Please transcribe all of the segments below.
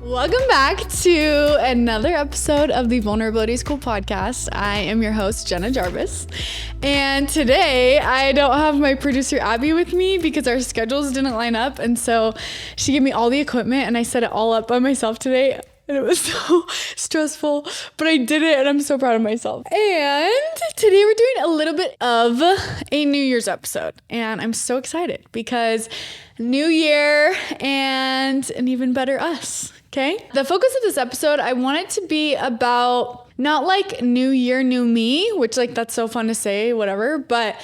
Welcome back to another episode of the Vulnerability School podcast. I am your host, Jenna Jarvis. And today I don't have my producer, Abby, with me because our schedules didn't line up. And so she gave me all the equipment and I set it all up by myself today. And it was so stressful, but I did it and I'm so proud of myself. And today we're doing a little bit of a New Year's episode. And I'm so excited because new year and an even better us. Okay. The focus of this episode, I want it to be about not like new year, new me, which like that's so fun to say, whatever. But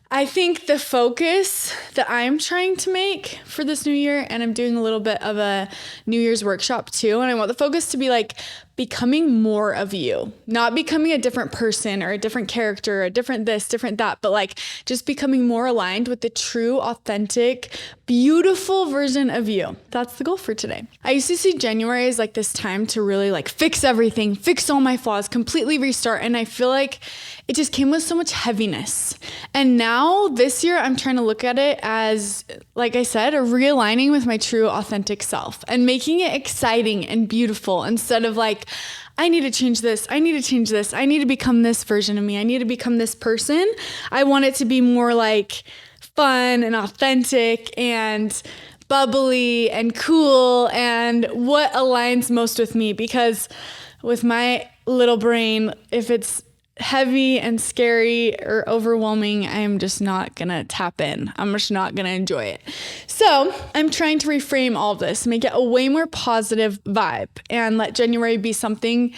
I think the focus that I'm trying to make for this new year, and I'm doing a little bit of a New Year's workshop too. And I want the focus to be like becoming more of you, not becoming a different person or a different character, or a different this, different that, but like just becoming more aligned with the true, authentic, beautiful version of you. That's the goal for today. I used to see January as like this time to really like fix everything, fix all my flaws, completely restart. And I feel like it just came with so much heaviness. And now this year, I'm trying to look at it as, like I said, a realigning with my true, authentic self and making it exciting and beautiful instead of like, I need to change this. I need to change this. I need to become this version of me. I need to become this person. I want it to be more like fun and authentic and bubbly and cool and what aligns most with me, because with my little brain, if it's heavy and scary or overwhelming, I'm just not gonna tap in. I'm just not gonna enjoy it. So I'm trying to reframe all of this, make it a way more positive vibe and let January be something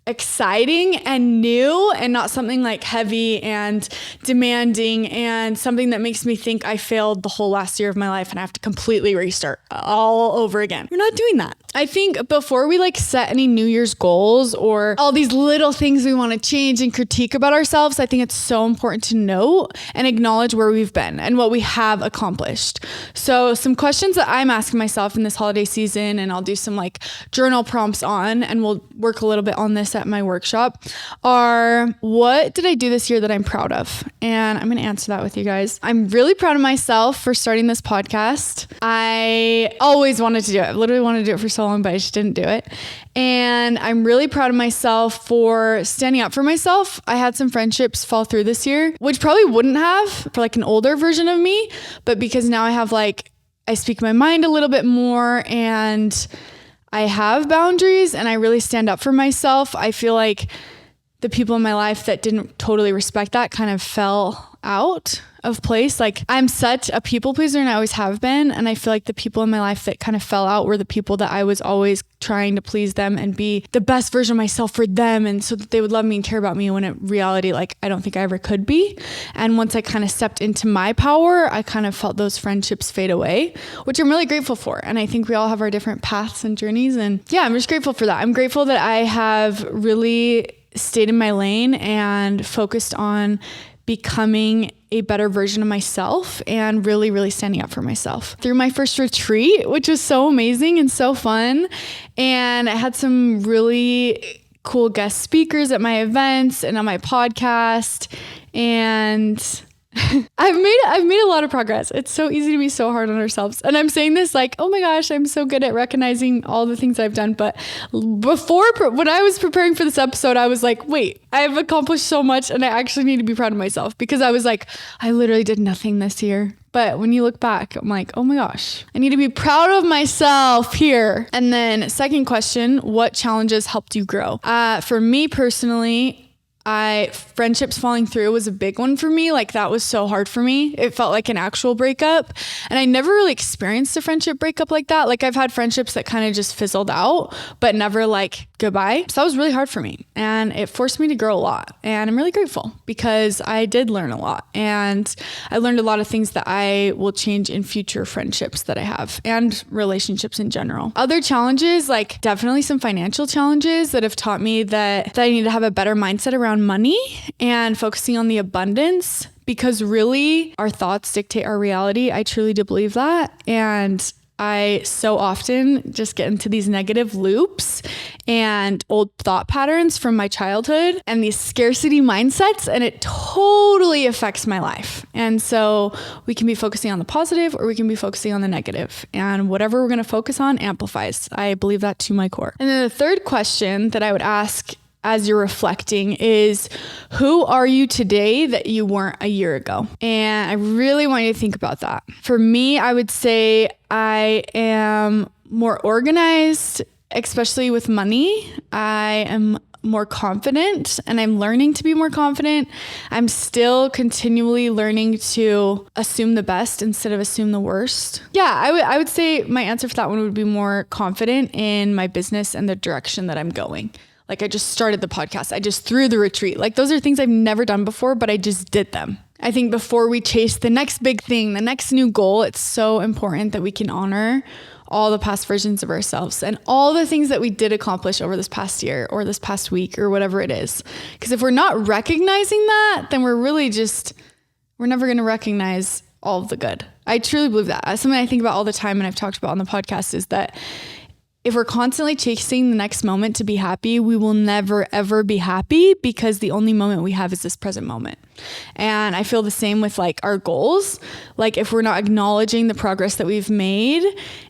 exciting and new and not something like heavy and demanding and something that makes me think I failed the whole last year of my life and I have to completely restart all over again. We're not doing that. I think before we like set any New Year's goals or all these little things we want to change and critique about ourselves, I think it's so important to note and acknowledge where we've been and what we have accomplished. So some questions that I'm asking myself in this holiday season, and I'll do some like journal prompts on, and we'll work a little bit on this at my workshop, are what did I do this year that I'm proud of? And I'm going to answer that with you guys. I'm really proud of myself for starting this podcast. I always wanted to do it. I literally wanted to do it for so long, but I just didn't do it. And I'm really proud of myself for standing up for myself. I had some friendships fall through this year, which probably wouldn't have for like an older version of me, but because now I have like, I speak my mind a little bit more and I have boundaries and I really stand up for myself. I feel like the people in my life that didn't totally respect that kind of fell out of place. Like I'm such a people pleaser and I always have been. And I feel like the people in my life that kind of fell out were the people that I was always trying to please them and be the best version of myself for them. And so that they would love me and care about me, when in reality, like I don't think I ever could be. And once I kind of stepped into my power, I kind of felt those friendships fade away, which I'm really grateful for. And I think we all have our different paths and journeys. And yeah, I'm just grateful for that. I'm grateful that I have really stayed in my lane and focused on becoming a better version of myself and really, really standing up for myself through my first retreat, which was so amazing and so fun. And I had some really cool guest speakers at my events and on my podcast. And I've made a lot of progress. It's so easy to be so hard on ourselves. And I'm saying this like, oh my gosh, I'm so good at recognizing all the things I've done. But when I was preparing for this episode, I was like, wait, I've accomplished so much and I actually need to be proud of myself, because I was like, I literally did nothing this year. But when you look back, I'm like, oh my gosh, I need to be proud of myself here. And then second question, what challenges helped you grow? For me personally, friendships falling through was a big one for me. Like that was so hard for me. It felt like an actual breakup. And I never really experienced a friendship breakup like that. Like I've had friendships that kind of just fizzled out, but never like goodbye. So that was really hard for me. And it forced me to grow a lot. And I'm really grateful because I did learn a lot. And I learned a lot of things that I will change in future friendships that I have and relationships in general. Other challenges, like definitely some financial challenges that have taught me that I need to have a better mindset around money and focusing on the abundance, because really our thoughts dictate our reality. I truly do believe that. And I so often just get into these negative loops and old thought patterns from my childhood and these scarcity mindsets, and it totally affects my life. And so we can be focusing on the positive or we can be focusing on the negative, and whatever we're going to focus on amplifies. I believe that to my core. And then the third question that I would ask as you're reflecting is, who are you today that you weren't a year ago? And I really want you to think about that. For me, I would say I am more organized, especially with money. I am more confident, and I'm learning to be more confident. I'm still continually learning to assume the best instead of assume the worst. Yeah, I would say my answer for that one would be more confident in my business and the direction that I'm going. Like, I just started the podcast. I just threw the retreat. Like, those are things I've never done before, but I just did them. I think before we chase the next big thing, the next new goal, it's so important that we can honor all the past versions of ourselves and all the things that we did accomplish over this past year or this past week or whatever it is. Because if we're not recognizing that, then we're never going to recognize all of the good. I truly believe that. Something I think about all the time, and I've talked about on the podcast, is that if we're constantly chasing the next moment to be happy, we will never, ever be happy, because the only moment we have is this present moment. And I feel the same with like our goals. Like, if we're not acknowledging the progress that we've made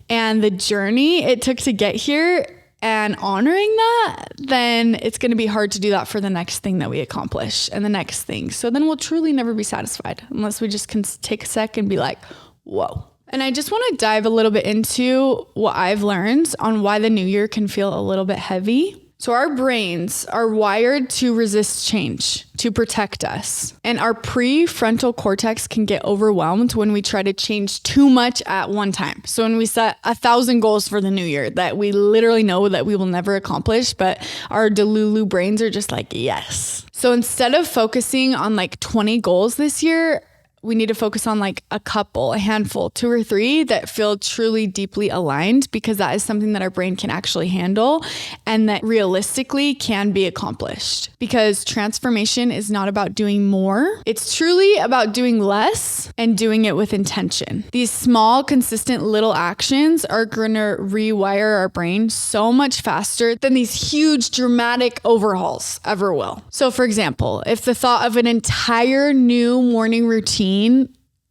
and the journey it took to get here and honoring that, then it's going to be hard to do that for the next thing that we accomplish and the next thing. So then we'll truly never be satisfied unless we just can take a sec and be like, whoa. And I just want to dive a little bit into what I've learned on why the new year can feel a little bit heavy. So our brains are wired to resist change, to protect us. And our prefrontal cortex can get overwhelmed when we try to change too much at one time. So when we set 1,000 goals for the new year that we literally know that we will never accomplish, but our delulu brains are just like, yes. So instead of focusing on like 20 goals this year, we need to focus on like a couple, a handful, 2 or 3 that feel truly deeply aligned, because that is something that our brain can actually handle and that realistically can be accomplished. Because transformation is not about doing more. It's truly about doing less and doing it with intention. These small, consistent little actions are going to rewire our brain so much faster than these huge, dramatic overhauls ever will. So for example, if the thought of an entire new morning routine,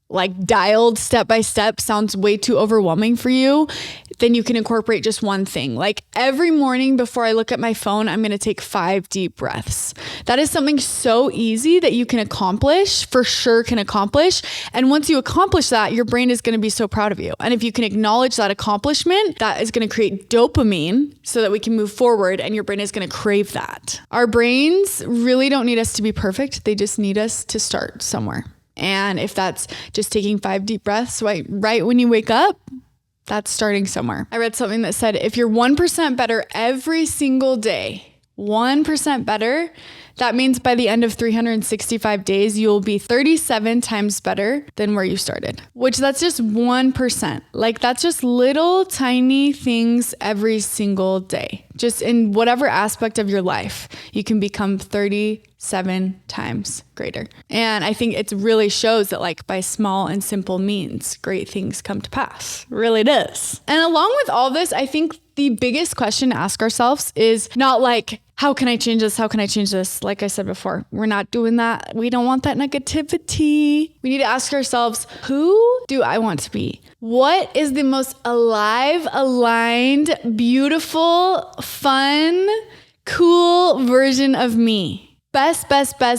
like dialed step by step, sounds way too overwhelming for you, then you can incorporate just one thing. Like, every morning before I look at my phone, I'm going to take 5 deep breaths. That is something so easy that you can accomplish, for sure can accomplish. And once you accomplish that, your brain is going to be so proud of you. And if you can acknowledge that accomplishment, that is going to create dopamine so that we can move forward, and your brain is going to crave that. Our brains really don't need us to be perfect. They just need us to start somewhere. And if that's just taking 5 deep breaths right when you wake up, that's starting somewhere. I read something that said, if you're 1% better every single day, 1% better, that means by the end of 365 days, you'll be 37 times better than where you started, which that's just 1%. Like, that's just little tiny things every single day. Just in whatever aspect of your life, you can become 37 times greater. And I think it really shows that, like, by small and simple means, great things come to pass. It really does. And along with all this, I think the biggest question to ask ourselves is not like, how can I change this? How can I change this? Like I said before, we're not doing that. We don't want that negativity. We need to ask ourselves, who do I want to be? What is the most alive, aligned, beautiful, fun, cool version of me? Best,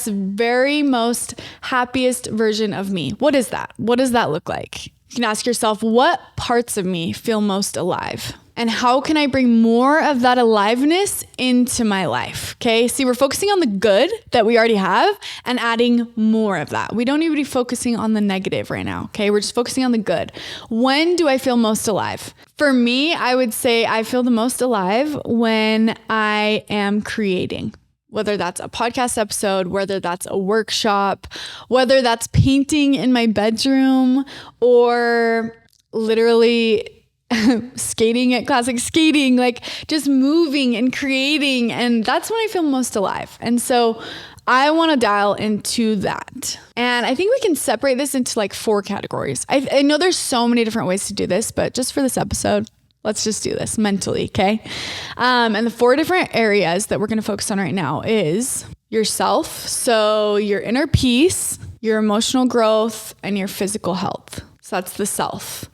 very most happiest version of me. What is that? What does that look like? You can ask yourself, what parts of me feel most alive? And how can I bring more of that aliveness into my life? Okay, see, we're focusing on the good that we already have and adding more of that. We don't need to be focusing on the negative right now. Okay, we're just focusing on the good. When do I feel most alive? For me, I would say I feel the most alive when I am creating. Whether that's a podcast episode, whether that's a workshop, whether that's painting in my bedroom, or literally skating at classic skating, like just moving and creating. And that's when I feel most alive. And so I want to dial into that. And I think we can separate this into like 4 categories. I know there's so many different ways to do this, but just for this episode, let's just do this mentally, okay? And the 4 different areas that we're going to focus on right now is yourself, so your inner peace, your emotional growth, and your physical health. So that's the self.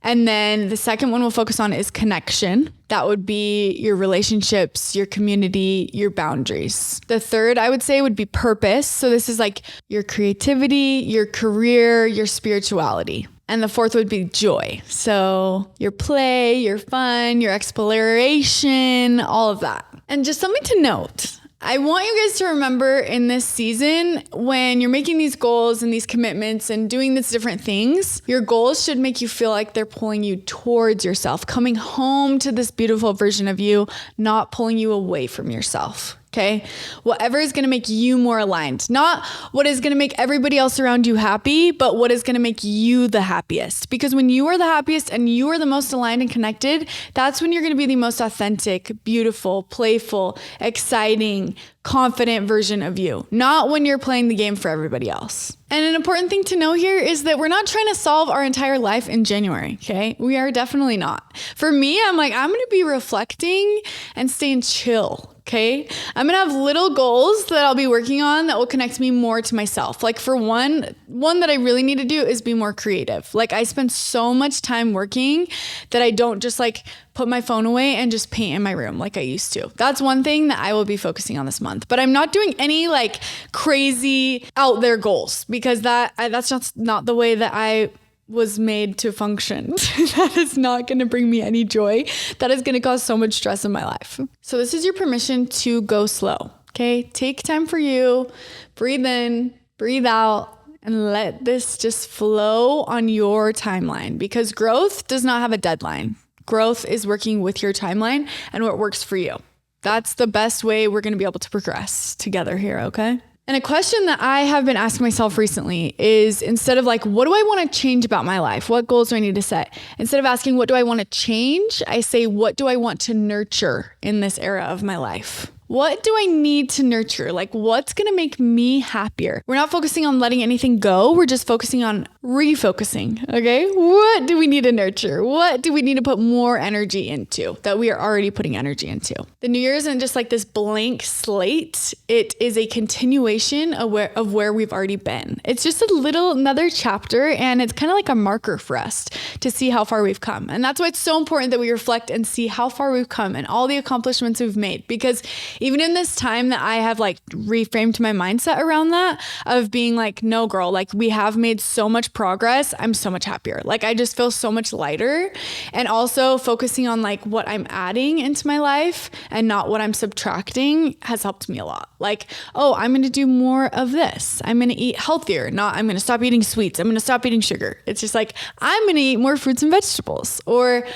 And then the second one we'll focus on is connection. That would be your relationships, your community, your boundaries. The third, I would say, would be purpose. So this is like your creativity, your career, your spirituality. And the fourth would be joy. So your play, your fun, your exploration, all of that. And just something to note, I want you guys to remember in this season, when you're making these goals and these commitments and doing these different things, your goals should make you feel like they're pulling you towards yourself, coming home to this beautiful version of you, not pulling you away from yourself. Okay. Whatever is going to make you more aligned, not what is going to make everybody else around you happy, but what is going to make you the happiest. Because when you are the happiest and you are the most aligned and connected, that's when you're going to be the most authentic, beautiful, playful, exciting, confident version of you, not when you're playing the game for everybody else. And an important thing to know here is that we're not trying to solve our entire life in January, okay? We are definitely not. For me, I'm going to be reflecting and staying chill, okay? I'm going to have little goals that I'll be working on that will connect me more to myself. Like for one that I really need to do is be more creative. Like I spend so much time working that I don't just like put my phone away and just paint in my room like I used to. That's one thing that I will be focusing on this month. But I'm not doing any like crazy out there goals because that's just not the way that I was made to function. That is not going to bring me any joy. That is going to cause so much stress in my life. So this is your permission to go slow. Okay. Take time for you, breathe in, breathe out, and let this just flow on your timeline because growth does not have a deadline. Growth is working with your timeline and what works for you. That's the best way we're going to be able to progress together here. Okay. And a question that I have been asking myself recently is instead of like, what do I want to change about my life? What goals do I need to set? Instead of asking, what do I want to change? I say, what do I want to nurture in this era of my life? What do I need to nurture? Like, what's going to make me happier? We're not focusing on letting anything go. We're just focusing on refocusing. Okay. What do we need to nurture? What do we need to put more energy into that we are already putting energy into? The new year isn't just like this blank slate. It is a continuation of where we've already been. It's just another chapter, and it's kind of like a marker for us to see how far we've come. And that's why it's so important that we reflect and see how far we've come and all the accomplishments we've made, because even in this time that I have like reframed my mindset around that of being like, no girl, like we have made so much progress. I'm so much happier. Like I just feel so much lighter, and also focusing on like what I'm adding into my life and not what I'm subtracting has helped me a lot. Like, oh, I'm going to do more of this. I'm going to eat healthier. Not I'm going to stop eating sweets. I'm going to stop eating sugar. It's just like, I'm going to eat more fruits and vegetables, or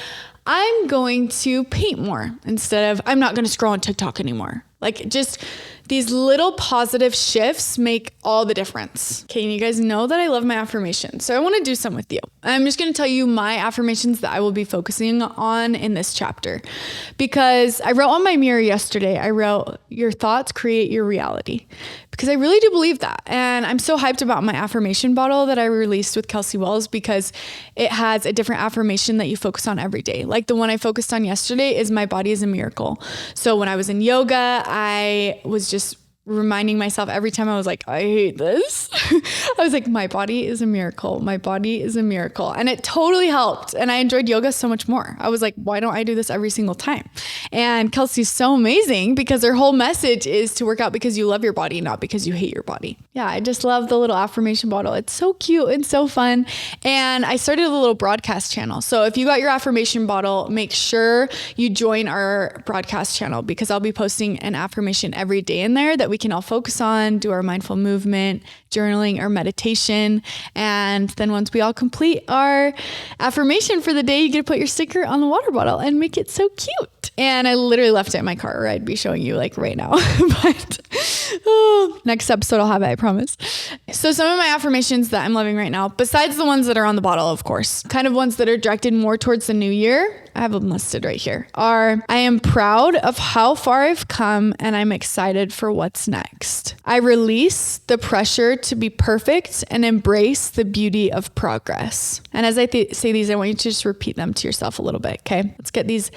I'm going to paint more instead of I'm not going to scroll on TikTok anymore. Like just these little positive shifts make all the difference. Okay, and you guys know that I love my affirmations. So I want to do some with you. I'm just going to tell you my affirmations that I will be focusing on in this chapter. Because I wrote on my mirror yesterday, I wrote, your thoughts create your reality. Because I really do believe that. And I'm so hyped about my affirmation bottle that I released with Kelsey Wells, because it has a different affirmation that you focus on every day. Like the one I focused on yesterday is my body is a miracle. So when I was in yoga, I was just reminding myself every time I was like, I hate this. I was like, my body is a miracle. My body is a miracle. And it totally helped. And I enjoyed yoga so much more. I was like, why don't I do this every single time? And Kelsey's so amazing because her whole message is to work out because you love your body, not because you hate your body. Yeah, I just love the little affirmation bottle. It's so cute and so fun. And I started a little broadcast channel. So if you got your affirmation bottle, make sure you join our broadcast channel, because I'll be posting an affirmation every day in there that we can all focus on, do our mindful movement, journaling, or meditation. And then once we all complete our affirmation for the day, you get to put your sticker on the water bottle and make it so cute. And I literally left it in my car, or I'd be showing you like right now. But next episode I'll have it, I promise. So some of my affirmations that I'm loving right now, besides the ones that are on the bottle, of course, kind of ones that are directed more towards the new year, I have them listed right here, are I am proud of how far I've come and I'm excited for what's next. I release the pressure to be perfect and embrace the beauty of progress. And as I say these, I want you to just repeat them to yourself a little bit, okay? Let's get these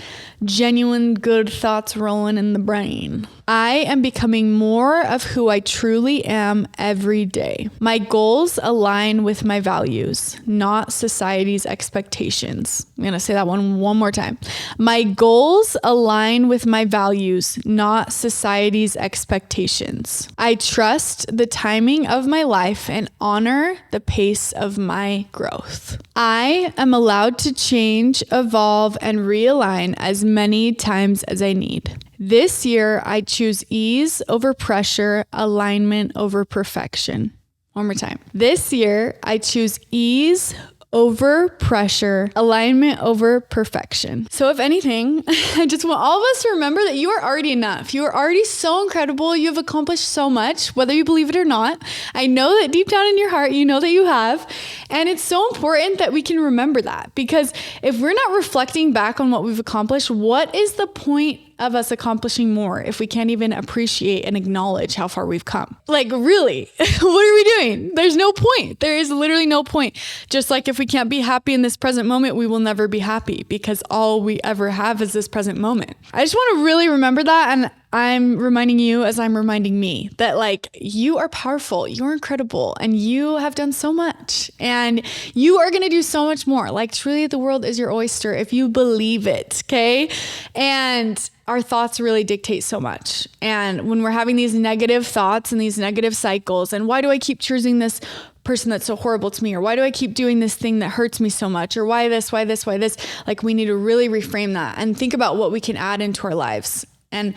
genuine good thoughts rolling in the brain. I am becoming more of who I truly am every day. My goals align with my values, not society's expectations. I'm going to say that one more time. My goals align with my values, not society's expectations. I trust the timing of my life and honor the pace of my growth. I am allowed to change, evolve, and realign as many times as I need. This year, I choose ease over pressure, alignment over perfection. One more time. This year, I choose ease over pressure, alignment over perfection. So if anything, I just want all of us to remember that you are already enough. You are already so incredible. You have accomplished so much, whether you believe it or not. I know that deep down in your heart, you know that you have. And it's so important that we can remember that, because if we're not reflecting back on what we've accomplished, what is the point of us accomplishing more if we can't even appreciate and acknowledge how far we've come? Like, really, what are we doing? There's no point. There is literally no point. Just like if we can't be happy in this present moment, we will never be happy, because all we ever have is this present moment. I just want to really remember that. And I'm reminding you, as I'm reminding me, that like, you are powerful, you're incredible, and you have done so much, and you are going to do so much more. Like, truly, the world is your oyster if you believe it. Okay. And our thoughts really dictate so much. And when we're having these negative thoughts and these negative cycles, and why do I keep choosing this person that's so horrible to me? Or why do I keep doing this thing that hurts me so much? Or why this? Like, we need to really reframe that and think about what we can add into our lives, and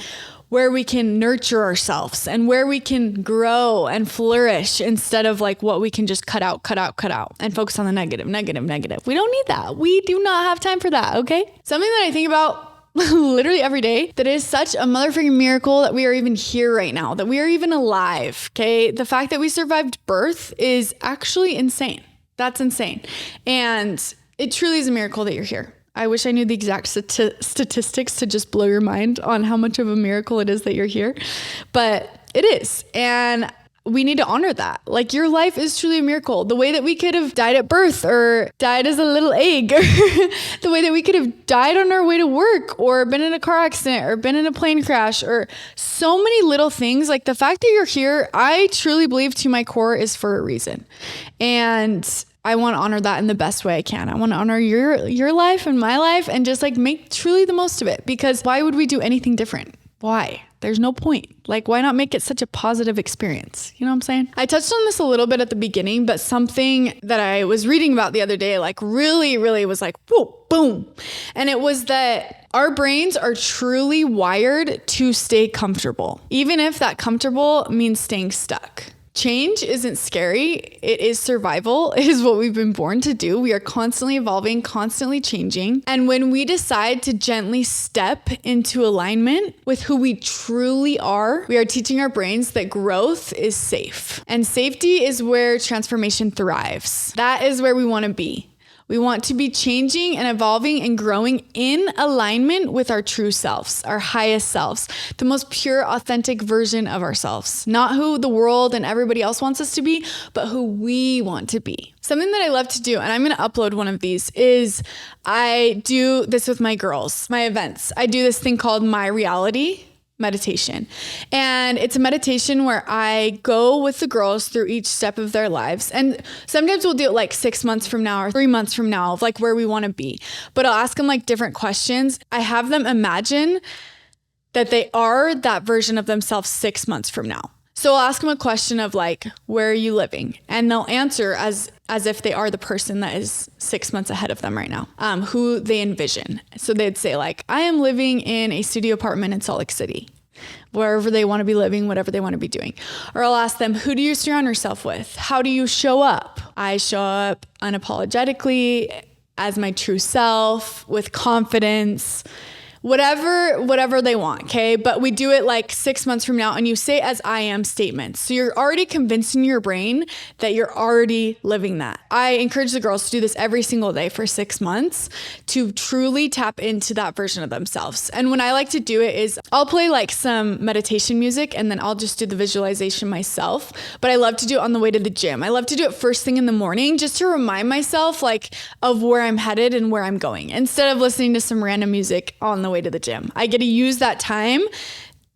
where we can nurture ourselves, and where we can grow and flourish, instead of like what we can just cut out, and focus on the negative. We don't need that. We do not have time for that. Okay. Something that I think about literally every day, that is such a motherfucking miracle that we are even here right now, that we are even alive. Okay. The fact that we survived birth is actually insane. That's insane. And it truly is a miracle that you're here. I wish I knew the exact statistics to just blow your mind on how much of a miracle it is that you're here, but it is. And we need to honor that. Like, your life is truly a miracle. The way that we could have died at birth, or died as a little egg, or the way that we could have died on our way to work, or been in a car accident, or been in a plane crash, or so many little things. Like, the fact that you're here, I truly believe to my core, is for a reason. And I want to honor that in the best way I can. I want to honor your life and my life, and just like make truly the most of it, because why would we do anything different? Why? There's no point. Like, why not make it such a positive experience? You know what I'm saying? I touched on this a little bit at the beginning, but something that I was reading about the other day, like really was like, whoa, boom. And it was that our brains are truly wired to stay comfortable, even if that comfortable means staying stuck. Change isn't scary. It is survival. It is what we've been born to do. We are constantly evolving, constantly changing. And when we decide to gently step into alignment with who we truly are, we are teaching our brains that growth is safe. And safety is where transformation thrives. That is where we want to be. We want to be changing and evolving and growing in alignment with our true selves, our highest selves, the most pure, authentic version of ourselves. Not who the world and everybody else wants us to be, but who we want to be. Something that I love to do, and I'm going to upload one of these, is I do this with my girls, my events. I do this thing called My Reality meditation. And it's a meditation where I go with the girls through each step of their lives. And sometimes we'll do it like 6 months from now or 3 months from now, of like where we want to be. But I'll ask them like different questions. I have them imagine that they are that version of themselves 6 months from now. So I'll ask them a question of like, where are you living? And they'll answer as if they are the person that is 6 months ahead of them right now, who they envision. So they'd say like, I am living in a studio apartment in Salt Lake City, wherever they want to be living, whatever they want to be doing. Or I'll ask them, who do you surround yourself with? How do you show up? I show up unapologetically as my true self, with confidence, whatever they want, okay? But we do it like 6 months from now, and you say as I am statements. So you're already convincing your brain that you're already living that. I encourage the girls to do this every single day for 6 months to truly tap into that version of themselves. And when I like to do it is I'll play like some meditation music, and then I'll just do the visualization myself. But I love to do it on the way to the gym. I love to do it first thing in the morning just to remind myself like of where I'm headed and where I'm going, instead of listening to some random music on the way to the gym. I get to use that time,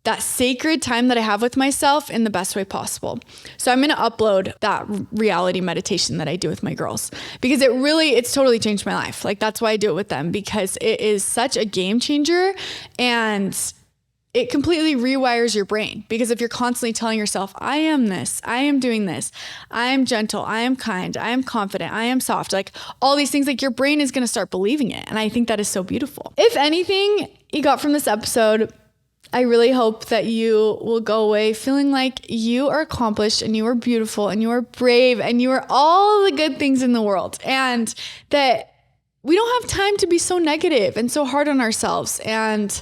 that sacred time that I have with myself, in the best way possible. So I'm going to upload that reality meditation that I do with my girls, because it's totally changed my life. Like, that's why I do it with them, because it is such a game changer, and it completely rewires your brain. Because if you're constantly telling yourself, I am this, I am doing this, I am gentle, I am kind, I am confident, I am soft, like all these things, like your brain is going to start believing it. And I think that is so beautiful. If anything you got from this episode, I really hope that you will go away feeling like you are accomplished, and you are beautiful, and you are brave, and you are all the good things in the world. And that we don't have time to be so negative and so hard on ourselves. And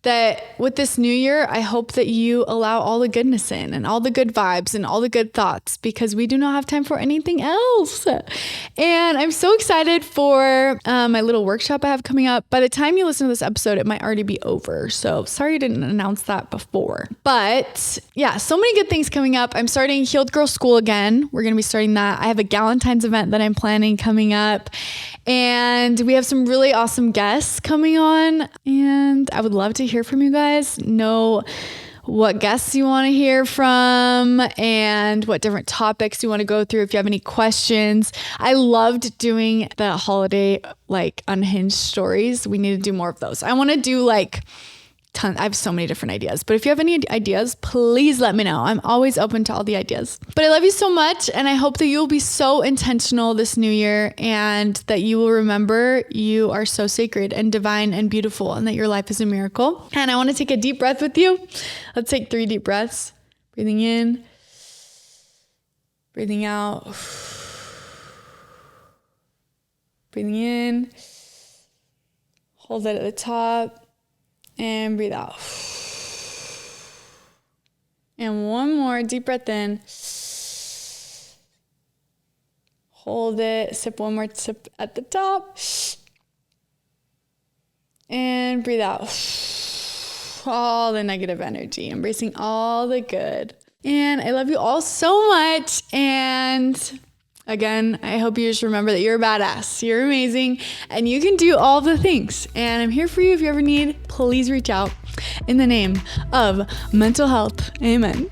that with this new year, I hope that you allow all the goodness in, and all the good vibes, and all the good thoughts, because we do not have time for anything else. And I'm so excited for my little workshop I have coming up. By the time you listen to this episode, it might already be over. So sorry I didn't announce that before. But yeah, so many good things coming up. I'm starting Healed Girl School again. We're going to be starting that. I have a Galentine's event that I'm planning coming up. And we have some really awesome guests coming on. And I would love to hear from you guys. Know what guests you want to hear from, and what different topics you want to go through. If you have any questions, I loved doing the holiday, like unhinged stories. We need to do more of those. I want to do like I have so many different ideas, but if you have any ideas, please let me know. I'm always open to all the ideas. But I love you so much, and I hope that you'll be so intentional this new year, and that you will remember you are so sacred and divine and beautiful, and that your life is a miracle. And I want to take a deep breath with you. Let's take 3 deep breaths. Breathing in, breathing out, breathing in, hold it at the top, and breathe out. And one more deep breath in. Hold it. Sip one more sip at the top. And breathe out. All the negative energy. Embracing all the good. And I love you all so much. And again, I hope you just remember that you're a badass. You're amazing, and you can do all the things. And I'm here for you if you ever need. Please reach out. In the name of mental health, amen.